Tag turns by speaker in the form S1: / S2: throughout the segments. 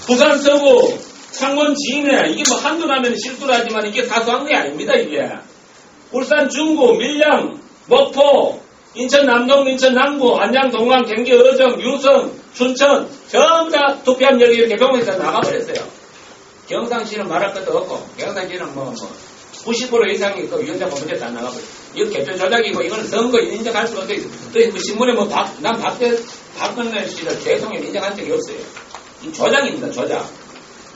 S1: 부산 서구 창원 진해 이게 뭐 한두 나면 실수라지만 이게 사소한 게 아닙니다. 이게 울산 중구 밀양 목포 인천 남동 인천 남구 안양 동강 경기 어정 유성 춘천 전부 다 투표함 여기 이렇게 병원에서 나가버렸어요. 경상시는 말할 것도 없고 경상시는 뭐 90% 이상이 그 위원장 법무제 다 나가버려. 이거 개표 조작이고 이거는 선거 인정할 수가 없어요. 그 신문에 뭐 박근혜 씨를 대통령 인정한 적이 없어요. 이 조작입니다. 조작.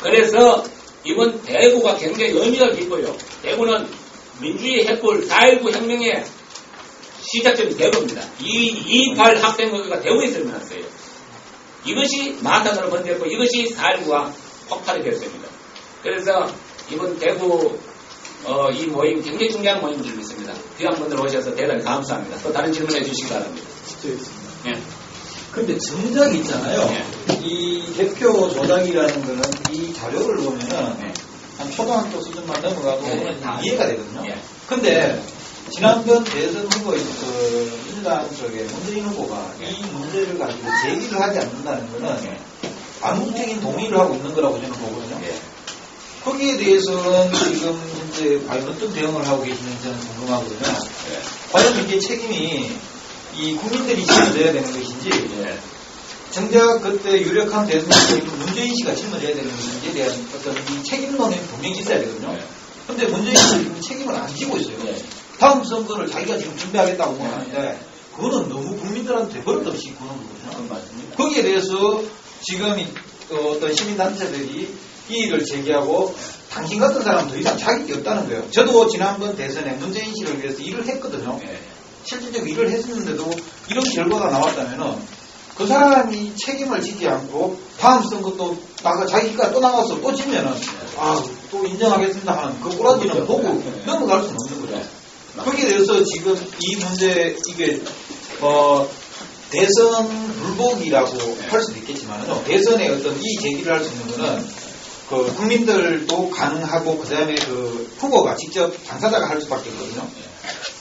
S1: 그래서 이번 대구가 굉장히 의미가 깊어요. 대구는 민주주의 횃불 4.19 혁명의 시작점이 대구입니다. 2.28 학생회가 대구에서 일어났어요. 이것이 마산으로 번졌고 이것이 4.19가 폭발이 됐습니다. 그래서 이번 대구 이 모임 굉장히 중요한 모임인 줄 믿습니다. 귀한 분들 오셔서 대단히 감사합니다. 또 다른 질문해 주시기 바랍니다.
S2: 예. 근데 정작 있잖아요. 예. 이 대표 조작이라는 거는 이 자료를 보면은
S1: 예.
S2: 한 초등학교 수준만 넘어가도
S1: 예.
S2: 다 이해가 되거든요.
S1: 예.
S2: 근데 지난번 대선 후보인 그 민주당 쪽에 문재인 후보가
S1: 예.
S2: 이 문제를 가지고 제기를 하지 않는다는 거는
S1: 예.
S2: 암묵적인 동의를 하고 있는 거라고 저는 보거든요.
S1: 예.
S2: 거기에 대해서는 지금 현재 과연 어떤 대응을 하고 계시는지 저는 궁금하거든요.
S1: 예.
S2: 과연 이게 책임이 이 국민들이 짊어져야 되는 것인지
S1: 예.
S2: 정작 그때 유력한 대선인 문재인 씨가 짊어져야 되는 것인지에 대한 어떤 이 책임론이 분명히 있어야 되거든요. 그런데 문재인 씨는 지금 책임을 안 지고 있어요.
S1: 예.
S2: 다음 선거를 자기가 지금 준비하겠다고 하는데 그거는 너무 국민들한테 버릇없이 그런 거거든요.
S1: 맞습니다.
S2: 거기에 대해서 지금 어떤 시민단체들이 이의를 제기하고 당신 같은 사람은 더 이상 자격이 없다는 거예요. 저도 지난번 대선에 문재인 씨를 위해서 일을 했거든요.
S1: 예.
S2: 실질적으로 일을 했었는데도 이런 결과가 나왔다면은 그 사람이 책임을 지지 않고 다음 선거 또 자기가 또 나가서 또 지면은 또 인정하겠습니다 하는 그 꼬라지는 보고 넘어갈 수는 없는 거죠. 거기에 대해서 지금 이 문제 이게 대선 불복이라고 할 수도 있겠지만요. 대선에 어떤 이 제기를 할 수 있는 거는 그 국민들도 가능하고 그 다음에 그 후보가 직접 당사자가 할 수밖에 없거든요.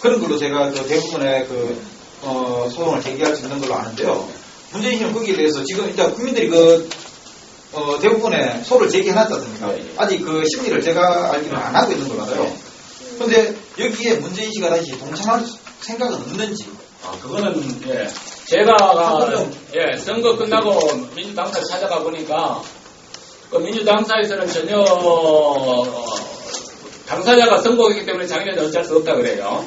S2: 그런 걸로 제가 그 대부분의 그 소송을 제기할 수 있는 걸로 아는데요. 문재인 씨는 거기에 대해서 지금 일단 국민들이 대부분의 소를 제기해놨지 않습니까? 아직 그 심리를 제가 알기로는 안 하고 있는 걸로 알아요. 그런데 여기에 문재인 씨가 다시 동참할 생각은 없는지.
S1: 그거는 예. 제가 선거 끝나고 민주당사에 찾아가 보니까 그 민주당사에서는 전혀 당사자가 선거했기 때문에 자기는 어쩔 수 없다 그래요.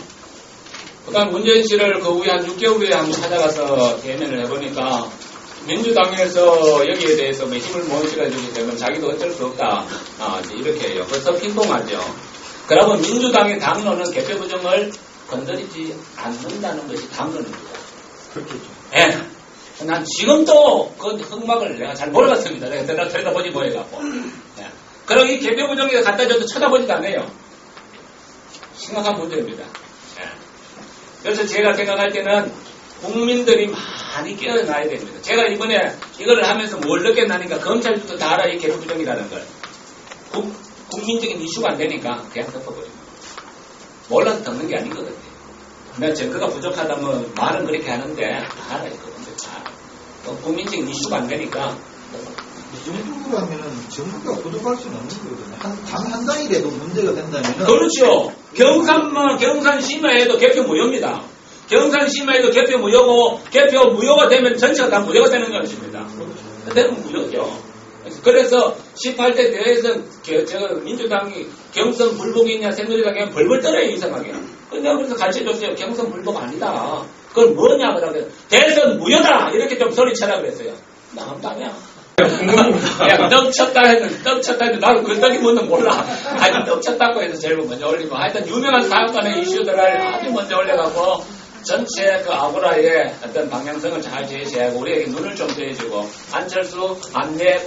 S1: 그다음 문재인 씨를 그 후에 한 6개월 후에 한번 찾아가서 대면을 해보니까 민주당에서 여기에 대해서 뭐 힘을 못 실어주기 때문에 자기도 어쩔 수 없다. 이렇게 해요. 그래서 핑퐁하죠. 그러면 민주당의 당론은 개표 부정을 건드리지 않는다는 것이 당론입니다.
S2: 그렇겠죠.
S1: 예. 난 지금도 그 흑막을 내가 잘 몰랐습니다. 내가 들여다보지 뭐해갖고. 예. 그럼 이 개표 부정에 갖다 줘도 쳐다보지도 않아요. 심각한 문제입니다. 예. 그래서 제가 생각할 때는 국민들이 많이 깨어나야 됩니다. 제가 이번에 이거를 하면서 뭘 느꼈나니까 검찰도 다 알아, 이 개표 부정이라는 걸. 국민적인 이슈가 안 되니까 그냥 덮어버립니다. 몰라서 덮는 게 아니거든요. 내가 증거가 부족하다면 말은 그렇게 하는데 다 알아요. 국민적인 이슈가 안 되니까.
S2: 이 정도로 하면은 정부가 부족할 수는 없는 거거든요. 한 단이라도 문제가 된다면은.
S1: 그렇죠. 경산시마에도 개표 무효입니다. 경산시마에도 개표 무효고, 개표 무효가 되면 전체가 다 무효가 되는 것입니다. 그때는 무효죠. 그래서 18대 대회에서 민주당이 경선 불복이냐 새누리당이 벌벌 떨어요, 이상하게. 근데 그래서 가르쳐줬어요. 경선 불복 아니다. 그건 뭐냐, 그러면. 대선 무효다! 이렇게 좀 소리쳐라 그랬어요. 나간다냐? 떡 쳤다 했는데, 나는 그 떡이 뭔지 몰라. 아니, 떡 쳤다고 해서 제일 먼저 올리고. 하여튼 유명한 사건의 이슈들을 아주 먼저 올려갖고, 전체 그 아고라의 어떤 방향성을 잘 제시하고 우리에게 눈을 좀 떼주고 안철수, 안랩,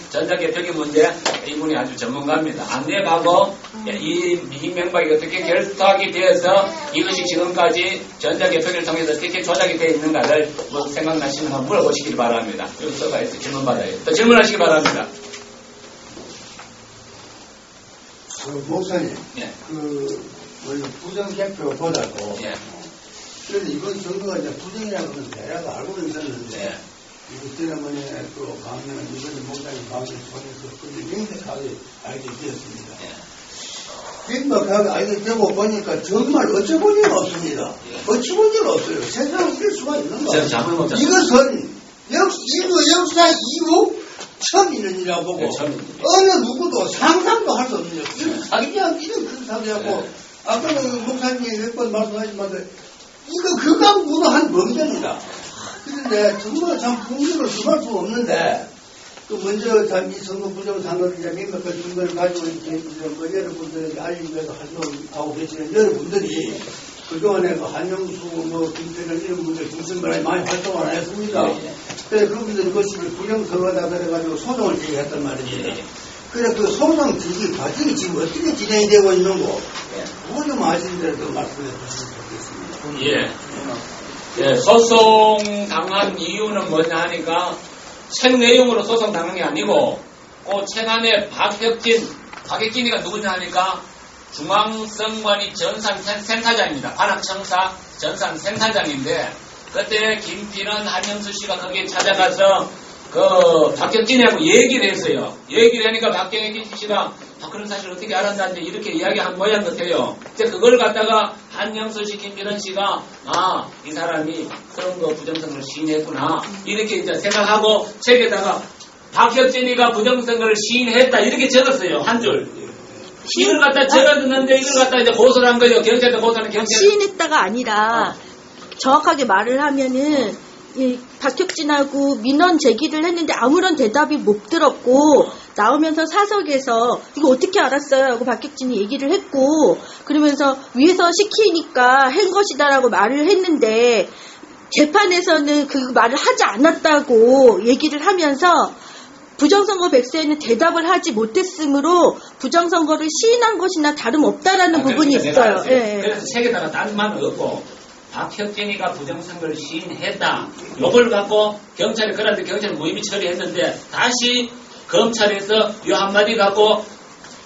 S1: 전자개표기 문제 이분이 아주 전문가입니다. 안랩하고 이 이명박이 어떻게 결탁이 되어서 이것이 지금까지 전자개표기를 통해서 어떻게 조작이 되어 있는가를 뭐 생각나시면 한번 물어보시길 바랍니다. 여기 써가 있어 질문 받아요. 또 질문하시기 바랍니다.
S3: 목사님,
S1: 예.
S3: 부정개표보다도
S1: 예.
S3: 그런데 이번 선거가 이제 부정이라는 것은 대략 알고는 있었는데 지난번에 또 강연, 이번에 목장이 강연을 통해서 그게 명백하게 알게 되었습니다. 명백하게 알게 되고 보니까 정말 어찌볼 일 없습니다. 어찌볼 일 없어요. 세상에 이럴 수가 있는가? 이것은 역사 이후 처음 있는 일이라고 보고 어느 누구도 상상도 할 수 없는 일. 이런 사기야, 이런 큰 사기하고 아까는 목사님이 몇 번 말씀하시면 이거 극악무도한 범죄입니다. 그런데 정말 참 공격을 수할 수 없는데 그 먼저 참 이 선거 부정상을 이제 명백한 증거를 가지고 이렇게 뭐 여러분들에게 알리기 위해서 활동하고 계시는 여러분들이 그동안에 그 한영수, 뭐 김태년 이런 분들 김선배랑 많이 활동을 안 했습니다. 그래서 그분들이 그것을 부정선거다 그래가지고 소송을 제기했단 말입니다. 그래 그 소송 제기 과정이 지금 어떻게 진행이 되고 있는 거 그거 좀 아시는 대로 좀 말씀해 주시면 좋겠습니다.
S1: 예, 소송 당한 이유는 뭐냐 하니까 책 내용으로 소송 당한 게 아니고 그 책 안에 박혁진이가 누구냐 하니까 중앙선관위 전산센터장입니다. 관악청사 전산센터장인데 그때 김필원, 한영수 씨가 거기에 찾아가서 그 박혁진이하고 얘기를 했어요. 얘기를 하니까 박혁진 씨가 그런 사실 어떻게 알았나 이렇게 이야기한 모양 같아요. 이제 그걸 갖다가 한영수 씨, 김필원 씨가 이 사람이 선거 부정선거를 시인했구나 이렇게 이제 생각하고 책에다가 박혁진이가 부정선거를 시인했다 이렇게 적었어요. 한 줄. 이걸 갖다 적었는데 이걸 갖다 이제 고소를 한 거예요. 경찰도 고소는 경찰.
S4: 시인했다가 아니라 정확하게 말을 하면은 이 박혁진하고 민원 제기를 했는데 아무런 대답이 못 들었고 나오면서 사석에서 이거 어떻게 알았어요? 하고 박혁진이 얘기를 했고 그러면서 위에서 시키니까 한 것이다라고 말을 했는데 재판에서는 그 말을 하지 않았다고 얘기를 하면서 부정선거 백서에는 대답을 하지 못했으므로 부정선거를 시인한 것이나 다름없다라는 부분이 있어요. 예.
S1: 그래서 책에다가 딴 말은 없고 박혁진이가 부정선거를 시인했다. 요걸 갖고 경찰에 그런데 경찰은 무혐의 처리했는데 다시 검찰에서 요 한마디 갖고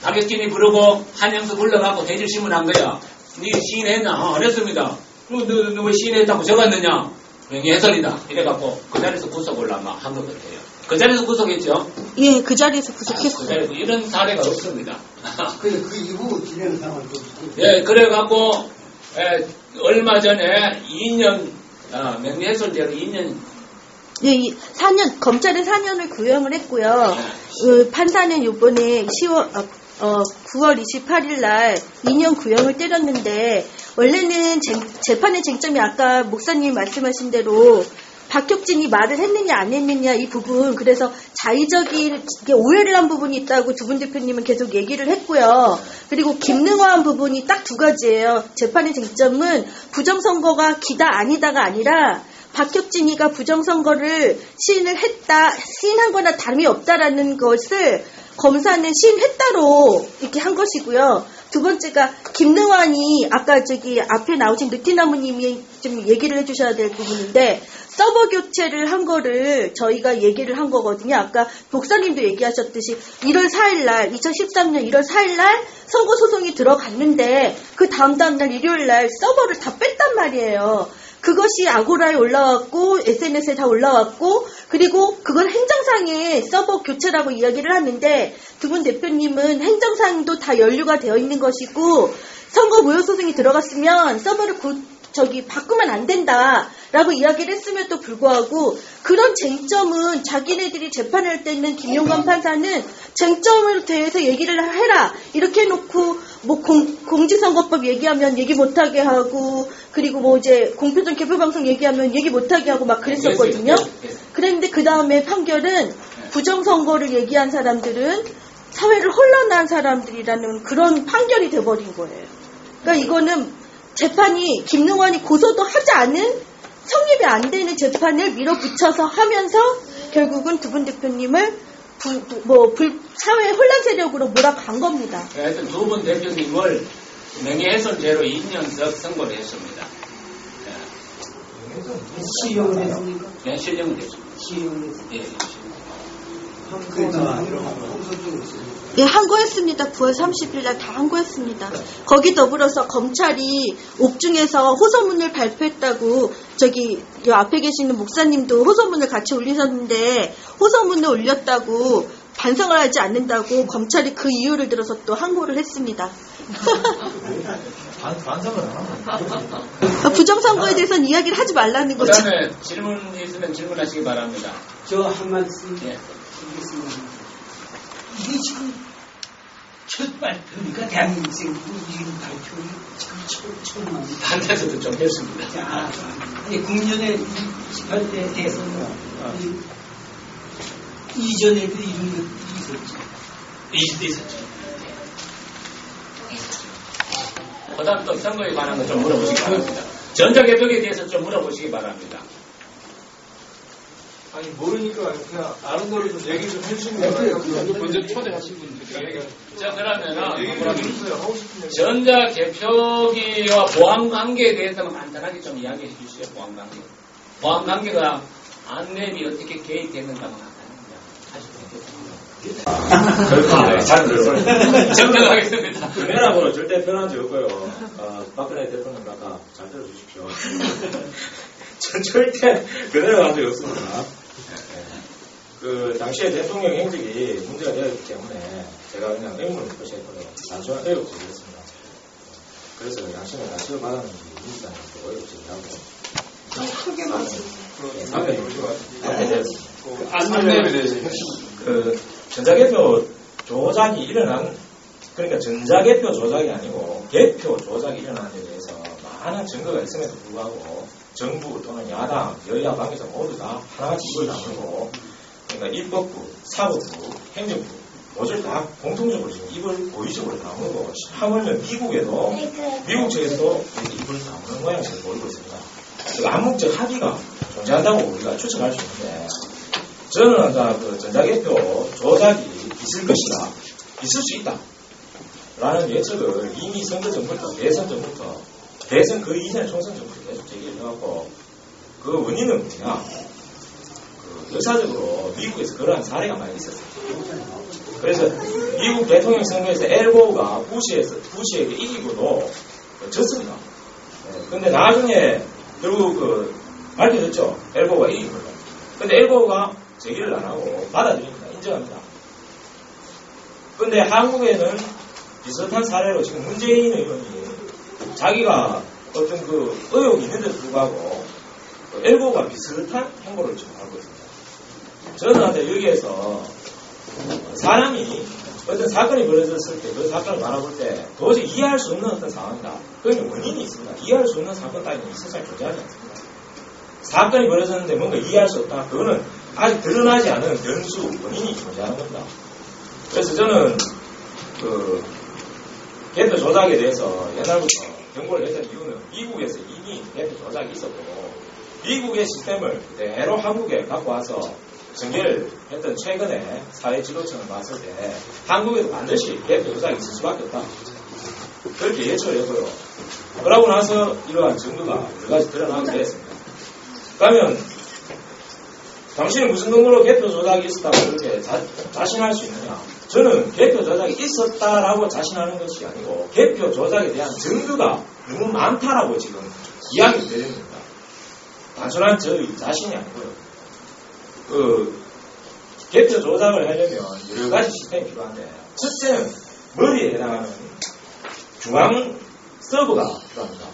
S1: 박혁진이 부르고 한영수 불러갖고 대질 신문한 거야. 니 시인했나? 안 했습니다. 너 왜 시인했다고 적었느냐? 명예훼손이다. 이래갖고 그 자리에서 구속을 아마 한 것 같아요. 그 자리에서 구속했죠?
S4: 예, 그 자리에서 구속했어요.
S1: 그 자리에서 이런 사례가 없습니다.
S3: 그 이후 진행 상황을 좀.
S1: 예, 그래갖고 얼마 전에 2년 명예훼손죄로 2년.
S4: 예, 4년 검찰은 4년을 구형을 했고요. 판사는 이번에 9월 28일 날 2년 구형을 때렸는데 원래는 재판의 쟁점이 아까 목사님이 말씀하신 대로 박혁진이 말을 했느냐 안 했느냐 이 부분 그래서 자의적인 오해를 한 부분이 있다고 두 분 대표님은 계속 얘기를 했고요. 그리고 김능화한 부분이 딱 두 가지예요. 재판의 쟁점은 부정선거가 기다 아니다가 아니라 박혁진이가 부정선거를 시인한 거나 다름이 없다라는 것을 검사는 시인했다로 이렇게 한 것이고요. 두 번째가 김능환이 아까 저기 앞에 나오신 느티나무님이 좀 얘기를 해주셔야 될 부분인데 서버 교체를 한 거를 저희가 얘기를 한 거거든요. 아까 목사님도 얘기하셨듯이 1월 4일날 2013년 1월 4일날 선거소송이 들어갔는데 그 다음날 일요일날 서버를 다 뺐단 말이에요. 그것이 아고라에 올라왔고 SNS에 다 올라왔고 그리고 그건 행정상의 서버 교체라고 이야기를 하는데 두 분 대표님은 행정상도 다 연루가 되어 있는 것이고 선거 무효 소송이 들어갔으면 서버를 바꾸면 안 된다라고 이야기를 했음에도 불구하고 그런 쟁점은 자기네들이 재판을 할 때는 김용관 판사는 쟁점에 대해서 얘기를 해라 이렇게 해놓고 뭐 공직선거법 얘기하면 얘기 못하게 하고 그리고 뭐 이제 공표전 개표방송 얘기하면 얘기 못하게 하고 막 그랬었거든요. 그랬는데 그 다음에 판결은 부정선거를 얘기한 사람들은 사회를 혼란한 사람들이라는 그런 판결이 돼버린 거예요. 그러니까 이거는 재판이 김능환이 고소도 하지 않은 성립이 안 되는 재판을 밀어붙여서 하면서 결국은 두 분 대표님을 사회 혼란 세력으로 몰아간 겁니다.
S1: 하여튼 두 분 대표님을 명예훼손죄로 2년석 선고를 했습니다.
S3: 실형을 했습니까?
S1: 네, 실형을 했습니다.
S3: 실형을 했습니다.
S1: 예,
S4: 예, 항고했습니다. 9월 30일 날 다 항고했습니다. 거기 더불어서 검찰이 옥중에서 호소문을 발표했다고 저기 요 앞에 계시는 목사님도 호소문을 같이 올리셨는데 호소문을 올렸다고 반성을 하지 않는다고 검찰이 그 이유를 들어서 또 항고를 했습니다.
S2: 반성을 안 합니다.
S4: 부정선거에 대해서는 이야기를 하지 말라는 거죠.
S1: 그 다음에 질문이 있으면 질문하시기 바랍니다.
S5: 저 한 말씀
S1: 예.
S5: 드리겠습니다. 이게 지금 첫 발표니까 대한민국 지금 발표를 지금 처음 합니다.
S1: 반대에서도 좀 했습니다.
S5: 자, 아니, 국민연의 28대 대선은 이전에도 이런 것들이 있었죠.
S1: 20대 있었죠. 그 다음 또 선거에 관한 거 좀 물어보시기 바랍니다. 전자개표에 대해서 좀 물어보시기 바랍니다.
S6: 아니 모르니까 그냥 아는 거를 좀 얘기 좀 해주시면 먼저 초대하신 분들
S1: 자, 그러면은
S6: 얘기 좀 해주세요. 하고 싶은 얘기.
S1: 전자개표기와 보안관계에 대해서는 간단하게 좀 이야기해 주시죠. 보안관계. 보안관계가 안랩이 어떻게 개입됐는가만 간단히 잘 들어요. 정정하겠습니다.
S7: 그네라고는 절대 편한 적 없고요. 박근혜 대통령 아까 잘 들어주십시오. 전 절대 그네라고 한 적이 없습니다. 그 당시에 대통령 행적이 문제가 되었기 때문에 제가 그냥 의문을 표시했고요. 단순한 의혹적이 었습니다. 그래서 양심의 가치를 받았는지 민주당한테 의혹적이 하고
S4: 크게
S7: 상당히 되었습니다.
S6: 안내에 대해서
S7: 그 전자개표 조작이 일어난 그러니까 전자개표 조작이 아니고 개표 조작이 일어난 데 대해서 많은 증거가 있음에도 불구하고 정부 또는 야당, 여야 관계자 모두 다 하나같이 입을 다물고 그러니까 입법부, 사법부, 행정부 모두 다 공통적으로 지금 입을 고의적으로 다물고 하물며 미국에도 미국 측에서도 입을 다무는 모양새를 보이고 있습니다. 암묵적 합의가 존재한다고 우리가 추측할 수 있는데 저는 아까 그 전자개표 조작이 있을 것이다, 있을 수 있다 라는 예측을 이미 선거 전부터 대선 전부터 대선 그 이전의 총선 전부터 계속 제기를 해왔고 그 원인은 뭐냐, 그 역사적으로 미국에서 그러한 사례가 많이 있었어요. 그래서 미국 대통령 선거에서 엘고우가 부시에게 이기고도 졌습니다. 근데 나중에 결국 그 밝혀졌죠. 엘고우가 이긴 걸로. 근데 엘고우가 제기를 안 하고 받아들입니다. 인정합니다. 근데 한국에는 비슷한 사례로 지금 문재인 의원이 자기가 어떤 그 의혹이 있는데도 불구하고 엘고우가 비슷한 행보를 지금 하고 있습니다. 저는 여기에서 사람이 어떤 사건이 벌어졌을 때 그 사건을 바라볼 때 도저히 이해할 수 없는 어떤 상황이다. 그건 원인이 있습니다. 이해할 수 없는 사건 따위는 이 세상에 존재하지 않습니다. 사건이 벌어졌는데 뭔가 이해할 수 없다. 그거는 아직 드러나지 않은 변수, 원인이 존재하는 겁니다. 그래서 저는 그 개표 조작에 대해서 옛날부터 경고를 했던 이유는 미국에서 이미 개표 조작이 있었고 미국의 시스템을 그대로 한국에 갖고 와서 전개를 했던 최근에 사회 지도층을 봤을 때 한국에도 반드시 개표 조작이 있을 수밖에 없다. 그렇게 예측을 했고요. 그러고 나서 이러한 증거가 여러 가지 드러나게 되었습니다. 그러면 당신이 무슨 근거로 개표 조작이 있었다고 그렇게 자신할 수 있느냐? 저는 개표 조작이 있었다라고 자신하는 것이 아니고 개표 조작에 대한 증거가 너무 많다라고 지금 이야기를 드리는 겁니다. 단순한 저의 자신이 아니고요. 그 개표 조작을 하려면 여러 가지 시스템이 필요한데 첫째는 머리에 해당하는 중앙 서버가 필요합니다.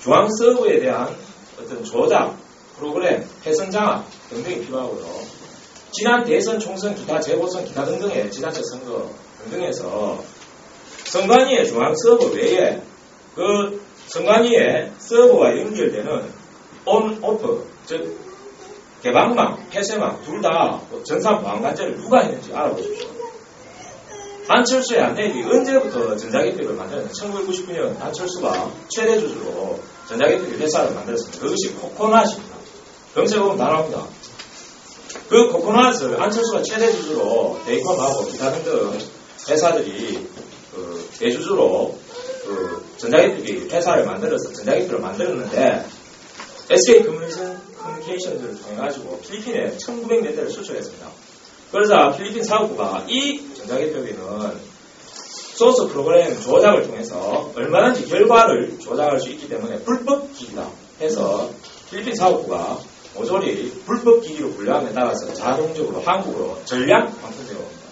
S7: 중앙 서버에 대한 어떤 조작, 프로그램, 회선 장악 등등이 필요하고요. 지난 대선, 총선, 기타 재보선, 기타 등등의 지자체 선거 등등에서 선관위의 중앙 서버 외에 그 선관위의 서버와 연결되는 온, 오프, 즉 개방망, 폐쇄망 둘 다 전산 보안관제를 누가 했는지 알아보십시오. 안철수의 안내비 언제부터 전자개표를 만들었는지 1999년 안철수가 최대 주주로 전자개표 회사를 만들었습니다. 그것이 코코넛입니다. 검색해보면 다 나옵니다. 그 코코넛을 안철수가 최대 주주로 데이컴하고 기타 등등 회사들이 그 대주주로 그 전자개표 회사를 만들어서 전자개표를 만들었는데 SK 커뮤니케이션들을 통해가지고 필리핀에 1900몇 대를 수출했습니다. 그러자 필리핀 사업부가 이 전자개표기는 소스 프로그램 조작을 통해서 얼마든지 결과를 조작할 수 있기 때문에 불법 기기다 해서 필리핀 사업부가 모조리 불법 기기로 분류함에 따라서 자동적으로 한국으로 전량 방문되어 옵니다.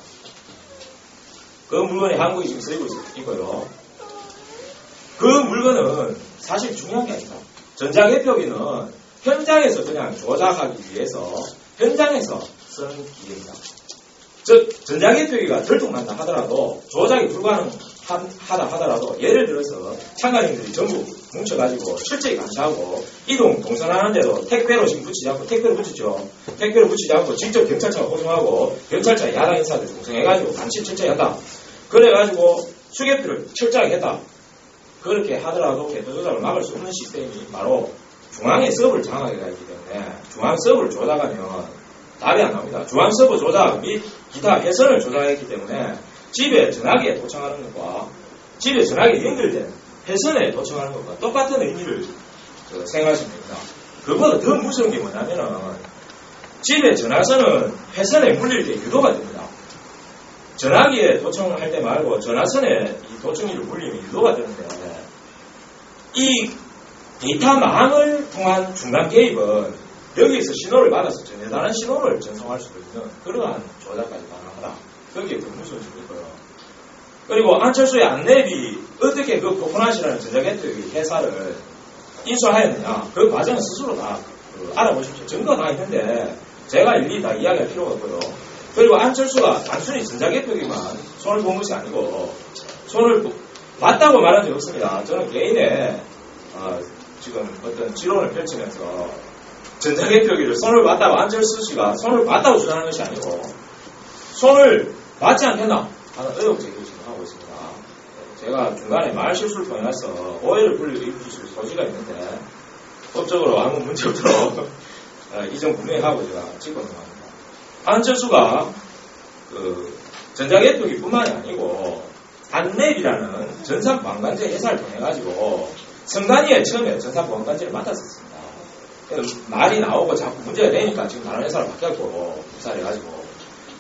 S7: 그 물건이 한국에 지금 쓰이고 있고요. 그 물건은 사실 중요한 게 아니다. 전자개표기는 현장에서 그냥 조작하기 위해서 현장에서 쓰는 기계입니다. 즉 전자개표기가 들통난다 하더라도 조작이 불가능하다 하더라도 예를 들어서 참가인들이 전부 뭉쳐가지고 철저히 감시하고 동선하는데도 택배로 지금 붙이지 않고 택배로 붙였죠. 택배로 붙이지 않고 직접 경찰차가 호송하고 경찰차 야당 인사들 동성해가지고 감시 철저히 한다. 그래가지고 수개표를 철저하게 했다. 그렇게 하더라도 개표 조작을 막을 수 없는 시스템이 바로 중앙의 서버를 장악하게 되기 때문에 중앙 서버를 조작하면 답이 안 나옵니다. 중앙 서버 조작 및 기타 회선을 조작했기 때문에 집에 전화기에 도착하는 것과 집에 전화기에 연결된 회선에 도착하는 것과 똑같은 의미를 생각하시면 됩니다. 그보다 더 무서운 게 뭐냐면은 집에 전화선은 회선에 물릴 때 유도가 됩니다. 전화기에 도청할 때 말고 전화선에 이 도청기를 물리면 유도가 되는데 이 데이터망을 통한 중간 개입은 여기에서 신호를 받아서 대단한 신호를 전송할 수도 있는 그러한 조작까지 가능하다. 거기에 더 무서운 점이 있고요. 그리고 안철수의 안내비 어떻게 그 코코넛이라는 전자개표기 회사를 인수하였느냐 그 과정은 스스로 다 알아보십시오. 증거가 다 있는데 제가 일일이 다 이야기할 필요가 없고요. 그리고 안철수가 단순히 전자개표기만 손을 본 것이 아니고 손을 봤다고 말한 적이 없습니다. 저는 개인의 지금 어떤 지론을 펼치면서 전자개표기를 손을 봤다고 안철수 씨가 손을 봤다고 주장하는 것이 아니고 손을 봤지 않겠나 하는 의혹 제기를 지금 하고 있습니다. 제가 중간에 말 실수를 통해서 오해를 불러일으킬 소지가 있는데 법적으로 아무 문제 없도록 이 점 분명하고 제가 짚어 넘어갑니다. 안철수가 그 전자개표기뿐만이 아니고 안랩이라는 전산보안관제 회사를 통해 가지고 성관이에 처음에 전산보안관제를 맡았었습니다. 말이 나오고 자꾸 문제가 되니까 지금 다른 회사로 바뀌었고 부사해가지고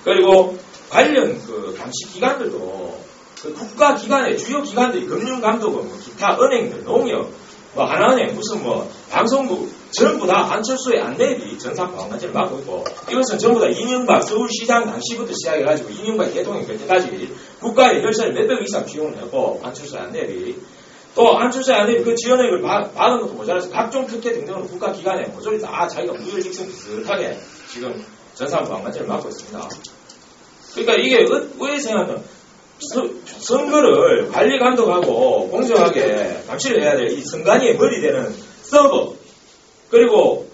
S7: 그리고 관련 그 감시 기관들도 그 국가 기관의 주요 기관들이 금융감독원, 뭐 기타 은행들, 농협, 뭐 하나은행, 무슨 뭐 방송국 전부 다 안철수의 안내비 전산보안관제를 맡고 있고 이것은 전부 다 이명박 서울시장 당시부터 시작해가지고 이명박 대통령 될 때까지 국가의 열차를 몇백 이상 비용을 했고 안철수의 안내비 또 안철수의 안내비 그 지원액을 받은 것도 모자라서 각종 특혜 등등으로 국가기관에 모조리 다 자기가 무혈직성 비슷하게 지금 전산보안관제를 맡고 있습니다. 그러니까 이게 왜 생각하면 선거를 관리 감독하고 공정하게 감시를 해야 될 이 선관위의 머리 되는 서버 그리고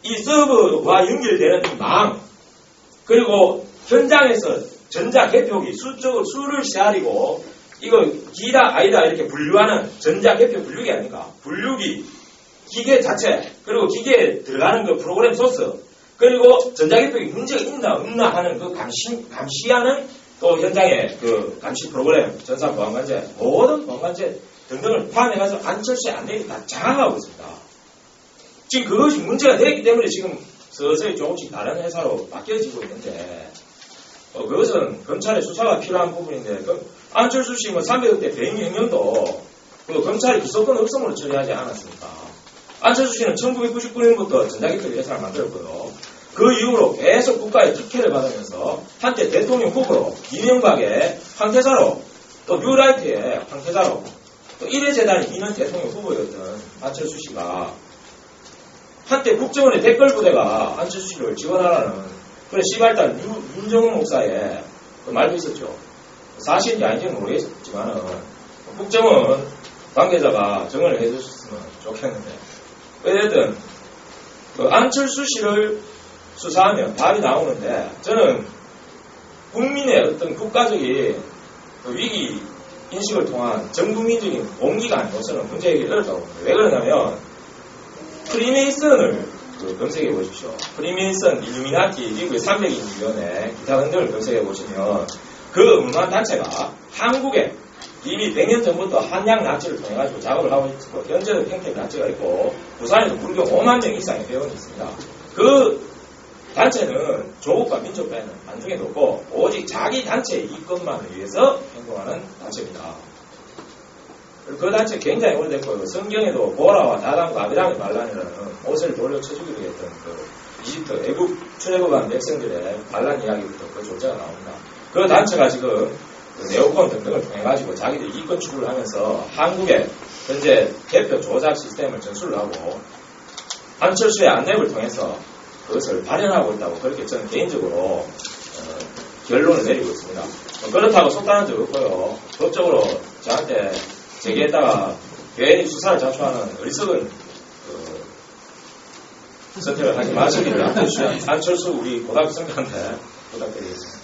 S7: 이 서버와 연결되는 이 망 그리고 현장에서 전자개표기 수를 세아리고 이거 기다 아니다 이렇게 분류하는 전자개표 분류기 아닙니까? 분류기 기계 자체 그리고 기계에 들어가는 그 프로그램 소스 그리고 전자개표기 문제가 있나 없나 하는 그 감시하는 또 현장의 그 감시 프로그램, 전산보안관제, 모든 보안관제 등등을 포함해가지고 안철수의 안내비 다 장악하고 있습니다. 지금 그것이 문제가 되었기 때문에 지금 서서히 조금씩 다른 회사로 바뀌어지고 있는데 그것은 검찰의 수사가 필요한 부분인데 안철수 씨 뭐 300억대 배임행령도 검찰이 기소권 없음으로 처리하지 않았습니까? 안철수 씨는 1999년부터 전자개표 회사를 만들었고요. 그 이후로 계속 국가의 특혜를 받으면서 한때 대통령 후보로 이명박의 황태자로 또 뉴라이트의 황태자로 또 1회 재단이 있는 대통령 후보였던 안철수 씨가 한때 국정원의 댓글부대가 안철수 씨를 지원하라는 그런 시발단 윤정훈 목사의 그 말도 있었죠. 사실인지 아닌지는 모르겠지만 국정원 관계자가 정을 해주셨으면 좋겠는데 어쨌든 그 안철수 씨를 수사하면 답이 나오는데 저는 국민의 어떤 국가적인 그 위기 인식을 통한 전국민적인 공기가 아니고서는 문제 해결이 어렵다고 봅니다. 왜 그러냐면 프리메이슨을 검색해 보십시오. 프리메이슨, 일루미나티, 미국의 300인위원회 기타 등등을 검색해 보시면 그 음란 단체가 한국에 이미 100년 전부터 한양 납치를 통해 가지고 작업을 하고 있고 현재도 팽택 납치가 있고 부산에도 불교 5만 명 이상의 회원이 있습니다. 그 단체는 조국과 민족 빼는 안중에 놓고 오직 자기 단체의 이익것만을 위해서 행동하는 단체입니다. 그 단체 굉장히 오래됐고요. 성경에도 보라와 다단과 아비람의 반란이라는 옷을 돌려 쳐주기로 했던 그 이집트 애국 출애굽한 백성들의 반란 이야기부터 그 존재가 나옵니다. 그 단체가 지금 그 네오콘 등등을 통해 가지고 자기들 이권 추구를 하면서 한국의 현재 개표 조작 시스템을 전수를 하고 안철수의 안내를 통해서 그것을 발현하고 있다고 그렇게 저는 개인적으로 결론을 내리고 있습니다. 그렇다고 속단한 적 없고요. 법적으로 저한테 제기했다가 괜히 수사를 자초하는 어리석은 선택을 하지 마시기를 안철수 우리 고등학교 선배한테 부탁드리겠습니다.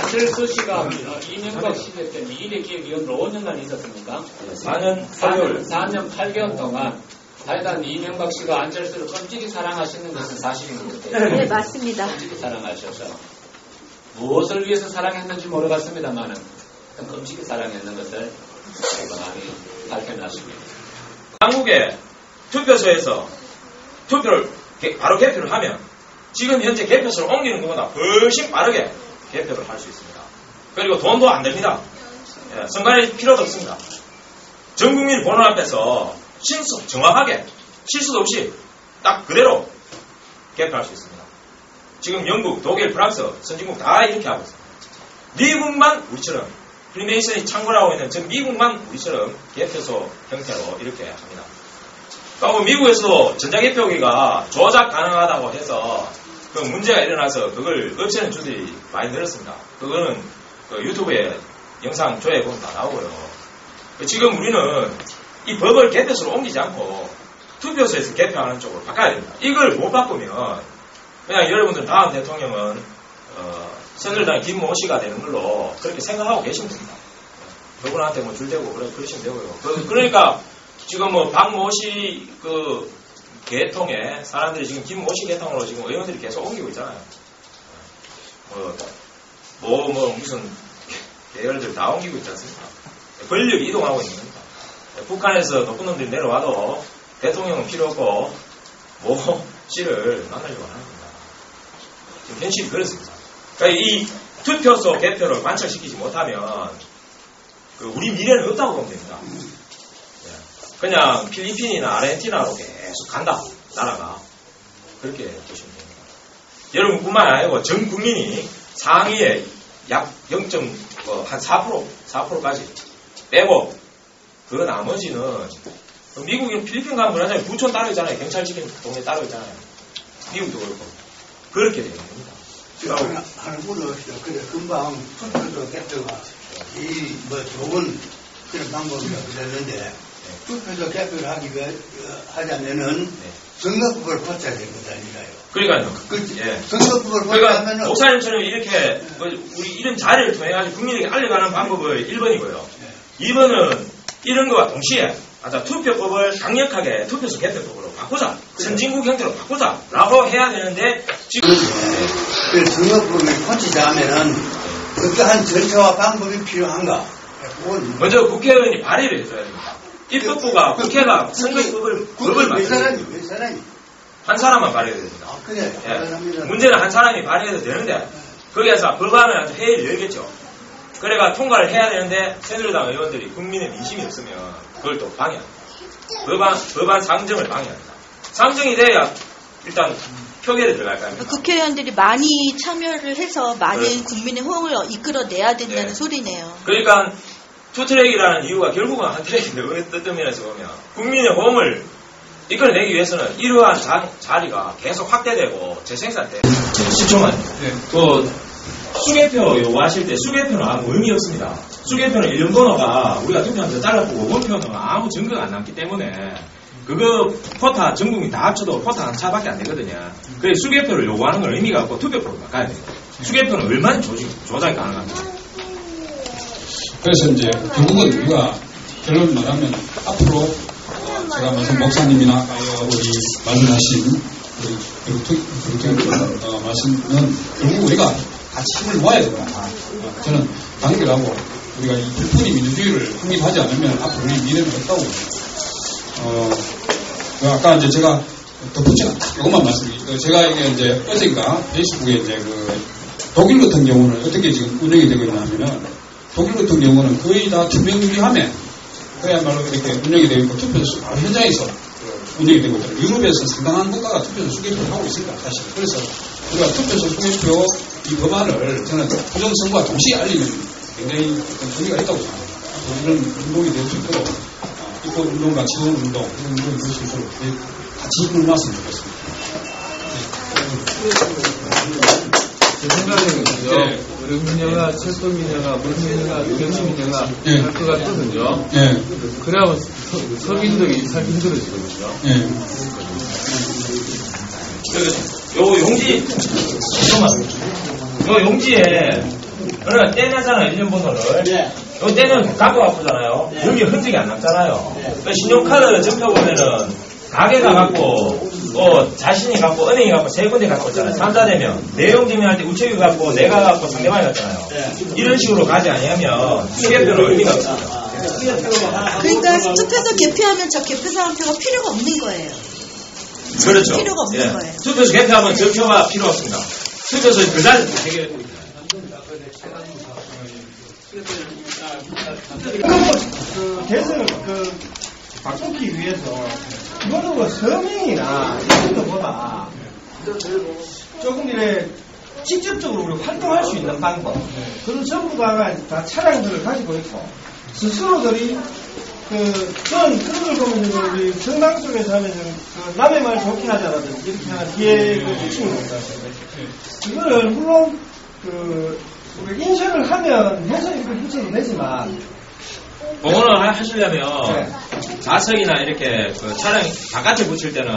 S1: 안철수 씨가 이명박 시대 때 미래기획위원으로 5년간 있었습니까?
S7: 4년
S1: 8개월 동안 하여간 이명박 씨가 안철수를 끔찍이 사랑하시는 것은 사실인 것 같아요.
S4: 네, 맞습니다.
S1: 끔찍이 사랑하셔서 무엇을 위해서 사랑했는지 모르겠습니다만은 끔찍이 사랑했는 것을 많이 밝혀놨습니다.
S7: 한국의 투표소에서 투표를 바로 개표를 하면 지금 현재 개표소를 옮기는 것보다 훨씬 빠르게 개표를 할 수 있습니다. 그리고 돈도 안 듭니다. 선관위 필요도 없습니다. 전 국민 보는 앞에서 정확하게 실수도 없이 딱 그대로 개표할 수 있습니다. 지금 영국, 독일, 프랑스, 선진국 다 이렇게 하고 있습니다. 미국만 우리처럼 프리메이슨이 창궐하고 있는 전 미국만 우리처럼 개표소 형태로 이렇게 합니다. 그리고 미국에서도 전자개표기가 조작 가능하다고 해서 그 문제가 일어나서 그걸 없애는 주들이 많이 늘었습니다. 그거는 그 유튜브에 영상 조회해 보면 다 나오고요. 지금 우리는 이 법을 개표소로 옮기지 않고 투표소에서 개표하는 쪽으로 바꿔야 됩니다. 이걸 못 바꾸면 그냥 여러분들 다음 대통령은 새누리당 김모 씨가 되는 걸로 그렇게 생각하고 계시면 됩니다. 그분한테 뭐 줄대고 그러시면 되고요. 그러니까 지금 뭐 박모 씨 그 계통에 사람들이 지금 김모 씨 계통으로 지금 의원들이 계속 옮기고 있잖아요. 무슨 계열들 다 옮기고 있지 않습니까? 권력이 이동하고 있는 겁니다. 북한에서 높은 놈들이 내려와도 대통령은 필요 없고 모 씨를 만나려고 하는 겁니다. 지금 현실이 그렇습니다. 그러니까 이 투표소 개표를 관철시키지 못하면 우리 미래는 없다고 보면 됩니다. 그냥 필리핀이나 아르헨티나로 계속 간다. 나라가. 그렇게 보시면 됩니다. 여러분뿐만 아니고 전 국민이 상위에 약 4%까지 빼고 그 나머지는 미국은 필리핀 가면 그러잖아요. 부촌 따로 있잖아요. 경찰 지킨 동네 따로 있잖아요. 미국도 그렇고. 그렇게 되는 겁니다.
S3: 하나 물어보시죠. 그래, 금방 투표소 개표가 좋은 그런 방법이라고 그랬는데, 투표소 개표를 하자면은 선거법을 고쳐야 되는 거 아닌가요?
S7: 그러니까요.
S3: 선거법을
S7: 그러니까
S3: 고쳐야면은.
S7: 목사님처럼 이렇게 우리 이런 자리를 통해가지고 국민에게 알려가는 방법을 1번이고요. 2번은 이런 거와 동시에 투표법을 강력하게 투표소 개표법으로 바꾸자. 선진국 형태로 바꾸자. 라고 해야 되는데 지금
S3: 그 선거법을 고치자면은 어떠한 절차와 방법이 필요한가?
S7: 먼저 국회의원이 발의를 해줘야 됩니다. 입법부가 국회가 선거법을
S3: 몇 사람이?
S7: 한 사람만 발의해야 됩니다.
S3: 그래.
S7: 문제는 한 사람이 발의해도 되는데 거기에서 법안을 아주 회의를 열겠죠. 그래가 통과를 해야 되는데 새누리당 의원들이 국민의 민심이 없으면 그걸 또 방해합니다. 법안 상정을 방해합니다. 상정이 돼야 일단 표결에 들어갈 거 아닙니까?
S4: 국회의원들이 많이 참여를 해서 많은
S7: 그렇죠.
S4: 국민의 호응을 이끌어내야 된다는 소리네요.
S7: 그러니까 투트랙이라는 이유가 결국은 한 트랙인데 어떤 면에서 보면 국민의 호응을 이끌어내기 위해서는 이러한 자리가 계속 확대되고 재생산돼. 10초만. 수개표 요구하실 때 수개표는 아무 의미 없습니다. 수개표는 이름 번호가 우리가 투표하면서 잘라보고 원표는 아무 증거가 안 남기 때문에 그거 포타 전국민 다 합쳐도 포타 한 차밖에 안 되거든요. 그래서 수개표를 요구하는 건 의미가 없고 투표표로 바꿔야 돼요. 수개표는 얼마나 조작이 가능합니다.
S8: 그래서 이제 결국은 우리가 결론을 말하면 앞으로 제가 말씀 목사님이나 우리 말씀하신 우리 말씀은 결국 우리가 같이 힘을 모아야 된다. 저는 단결하고 우리가 이 불편이 민주주의를 확립하지 않으면 앞으로 우리 미래는 없다고. 아까 이제 제가 덧붙여가 딱 이것만 말씀드릴게요. 제가 이게 이제 어젠가 페이스북에 이제 독일 같은 경우는 어떻게 지금 운영이 되고 있냐면은 독일 같은 경우는 거의 다 투명 유리화면 그야말로 이렇게 운영이 되고 있고 투표소 바로 현장에서 운영이 되고 있잖아요. 유럽에서 상당한 국가가 투표소 수개표를 하고 있습니다. 사실. 그래서 우리가 투표소 수개표 이 법안을 저는 부정선거와 동시에 알리는 굉장히 어떤 의미가 있다고 생각합니다. 이런 운동이 될 수 있도록 입법 운동과 지원 운동 이런 운동이 될 수 있도록 같이 일어났으면 좋겠습니다.
S6: 제 생각에는요, 어른민영화, 철도민영화, 물민영화, 경시민영화 할 것 같거든요. 그래야 서민들이 살기 힘들어지거든요.
S7: 요 용지, 잠깐만. 요 용지에, 그래, 떼내잖아요, 1년 번호를. 요 떼는 가격 아프잖아요. 여기 흔적이 안 남잖아요. 신용카드 접혀 보면은, 가게가 갖고, 자신이 갖고, 은행이 갖고, 세 군데 갖고 있잖아요. 3자 되면, 내용 증명할 때 우체국이 갖고, 내가 갖고, 상대방이 갖잖아요. 이런 식으로 가지 아니하면, 수개표를 의미가 없어요.
S4: 그러니까 투표소 개표하면 저 개표사항표가 필요가 없는 거예요.
S7: 그렇죠.
S4: 필요가 없는 거예요.
S7: 투표소 개표하면 접표가 필요 없습니다. 투표소에 그 자리 해결해
S9: 대선을 바꾸기 위해서 이거는 서명이나 이런 것보다 조금 이래 직접적으로 우리 활동할 수 있는 방법. 그런 전부 다 차량들을 가지고 있고 스스로들이 그런 걸 보면 우리 정당 속에서 하면 남의 말 좋게 하자라든지 이렇게 하는 뒤에 붙이는 겁니다. 이거를 물론 우리 인쇄를 하면 해서 이렇게 붙여도 되지만
S7: 공헌을 하시려면 자석이나 이렇게 차량 바깥에 붙일 때는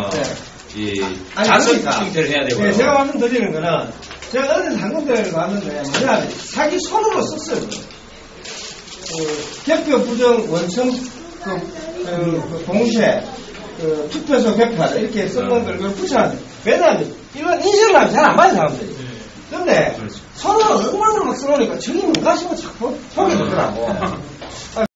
S7: 이 자석 형태를 해야 되고요.
S9: 제가 말씀드리는 거는 제가 어제 당근대회를 봤는데 뭐냐 자기 손으로 썼어요. 개표 부정 원청 동시에 투표소 개표하자 이렇게 썼던 걸 붙여놨는데 왜냐하면 이건 인쇄를 하면 잘 안 봐요 사람들이. 근데 손으로 얼굴로 막 써놓으니까 저기 뭔가 싶어 자꾸 보게 되더라고.